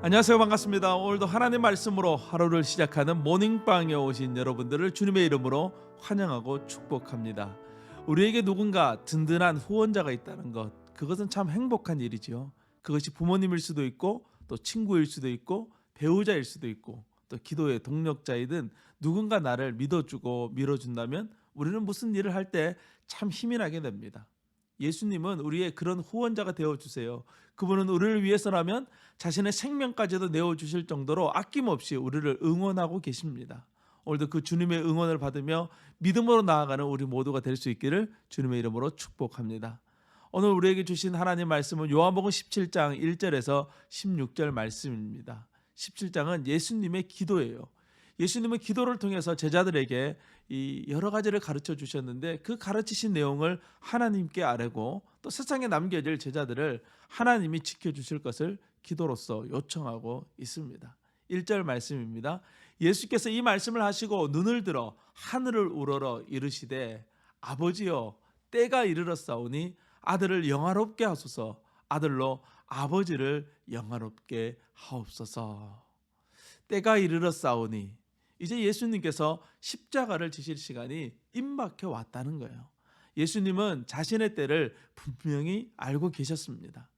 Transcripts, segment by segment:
안녕하세요. 반갑습니다. 오늘도 하나님 말씀으로 하루를 시작하는 모닝방에 오신 여러분들을 주님의 이름으로 환영하고 축복합니다. 우리에게 누군가 든든한 후원자가 있다는 것, 그것은 참 행복한 일이지요. 그것이 부모님일 수도 있고 또 친구일 수도 있고 배우자일 수도 있고 또 기도의 동력자이든 누군가 나를 믿어주고 밀어준다면 우리는 무슨 일을 할 때 참 힘이 나게 됩니다. 예수님은 우리의 그런 후원자가 되어주세요. 그분은 우리를 위해서라면 자신의 생명까지도 내어주실 정도로 아낌없이 우리를 응원하고 계십니다. 오늘도 그 주님의 응원을 받으며 믿음으로 나아가는 우리 모두가 될 수 있기를 주님의 이름으로 축복합니다. 오늘 우리에게 주신 하나님 말씀은 요한복음 17장 1절에서 16절 말씀입니다. 17장은 예수님의 기도예요. 예수님은 기도를 통해서 제자들에게 이 여러 가지를 가르쳐 주셨는데 그 가르치신 내용을 하나님께 아뢰고 또 세상에 남겨질 제자들을 하나님이 지켜주실 것을 기도로서 요청하고 있습니다. 1절 말씀입니다. 예수께서 이 말씀을 하시고 눈을 들어 하늘을 우러러 이르시되 아버지여 때가 이르렀사오니 아들을 영화롭게 하소서 아들로 아버지를 영화롭게 하옵소서. 때가 이르렀사오니 이제 예수님께서 십자가를 지실 시간이 임박해 왔다는 거예요. 예수님은 자신의 때를 분명히 알고 계셨습니다.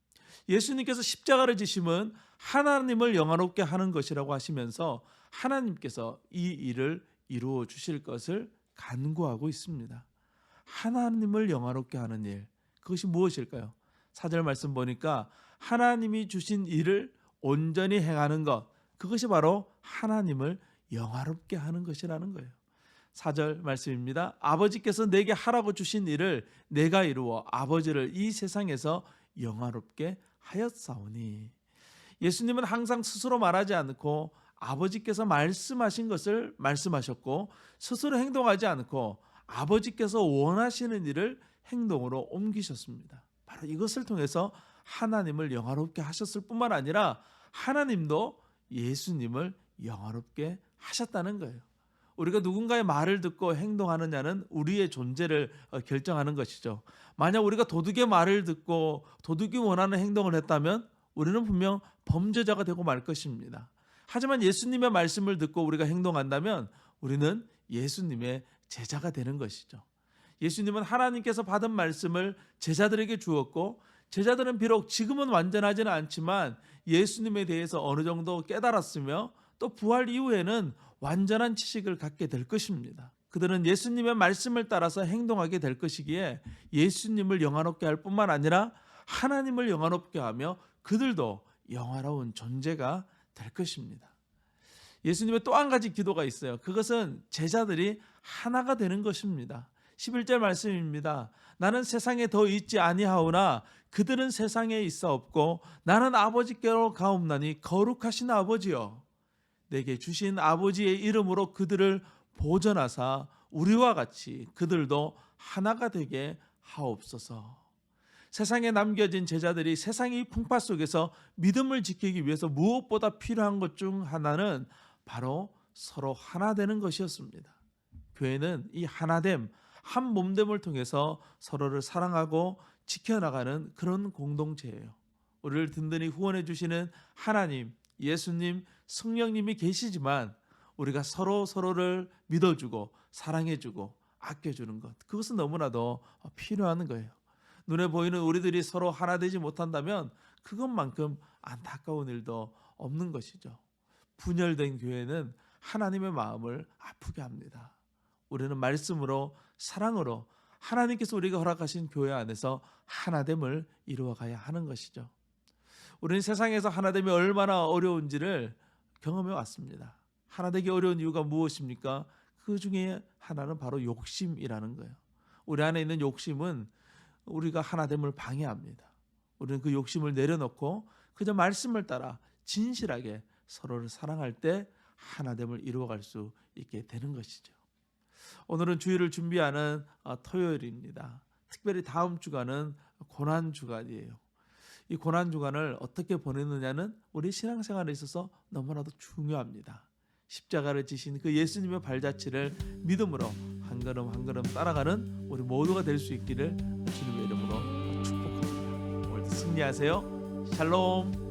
예수님께서 십자가를 지심은 하나님을 영화롭게 하는 것이라고 하시면서 하나님께서 이 일을 이루어 주실 것을 간구하고 있습니다. 하나님을 영화롭게 하는 일, 그것이 무엇일까요? 4절 말씀 보니까 하나님이 주신 일을 온전히 행하는 것, 그것이 바로 하나님을 영화롭게 하는 것이라는 거예요. 4절 말씀입니다. 아버지께서 내게 하라고 주신 일을 내가 이루어 아버지를 이 세상에서 영화롭게 하였사오니. 예수님은 항상 스스로 말하지 않고 아버지께서 말씀하신 것을 말씀하셨고 스스로 행동하지 않고 아버지께서 원하시는 일을 행동으로 옮기셨습니다. 바로 이것을 통해서 하나님을 영화롭게 하셨을 뿐만 아니라 하나님도 예수님을 영화롭게 하셨다는 거예요. 우리가 누군가의 말을 듣고 행동하느냐는 우리의 존재를 결정하는 것이죠. 만약 우리가 도둑의 말을 듣고 도둑이 원하는 행동을 했다면 우리는 분명 범죄자가 되고 말 것입니다. 하지만 예수님의 말씀을 듣고 우리가 행동한다면 우리는 예수님의 제자가 되는 것이죠. 예수님은 하나님께서 받은 말씀을 제자들에게 주었고 제자들은 비록 지금은 완전하지는 않지만 예수님에 대해서 어느 정도 깨달았으며 또 부활 이후에는 완전한 지식을 갖게 될 것입니다. 그들은 예수님의 말씀을 따라서 행동하게 될 것이기에 예수님을 영화롭게 할 뿐만 아니라 하나님을 영화롭게 하며 그들도 영화로운 존재가 될 것입니다. 예수님의 또 한 가지 기도가 있어요. 그것은 제자들이 하나가 되는 것입니다. 11절 말씀입니다. 나는 세상에 더 있지 아니하오나 그들은 세상에 있어 없고 나는 아버지께로 가옵나니 거룩하신 아버지여 내게 주신 아버지의 이름으로 그들을 보전하사 우리와 같이 그들도 하나가 되게 하옵소서. 세상에 남겨진 제자들이 세상의 풍파 속에서 믿음을 지키기 위해서 무엇보다 필요한 것 중 하나는 바로 서로 하나 되는 것이었습니다. 교회는 이 하나됨, 한 몸됨을 통해서 서로를 사랑하고 지켜나가는 그런 공동체예요. 우리를 든든히 후원해 주시는 하나님, 예수님, 성령님이 계시지만 우리가 서로를 믿어주고 사랑해주고 아껴주는 것, 그것은 너무나도 필요한 거예요. 눈에 보이는 우리들이 서로 하나 되지 못한다면 그것만큼 안타까운 일도 없는 것이죠. 분열된 교회는 하나님의 마음을 아프게 합니다. 우리는 말씀으로 사랑으로 하나님께서 우리가 허락하신 교회 안에서 하나됨을 이루어가야 하는 것이죠. 우리는 세상에서 하나됨이 얼마나 어려운지를 경험해 왔습니다. 하나되기 어려운 이유가 무엇입니까? 그 중에 하나는 바로 욕심이라는 거예요. 우리 안에 있는 욕심은 우리가 하나됨을 방해합니다. 우리는 그 욕심을 내려놓고 그저 말씀을 따라 진실하게 서로를 사랑할 때 하나됨을 이루어갈 수 있게 되는 것이죠. 오늘은 주일을 준비하는 토요일입니다. 특별히 다음 주간은 고난주간이에요. 이 고난주간을 어떻게 보내느냐는 우리 신앙생활에 있어서 너무나도 중요합니다. 십자가를 지신 그 예수님의 발자취를 믿음으로 한 한 걸음 한 걸음 따라가는 우리 모두가 될 수 있기를 주님의 이름으로 축복합니다. 오늘도 승리하세요. 샬롬.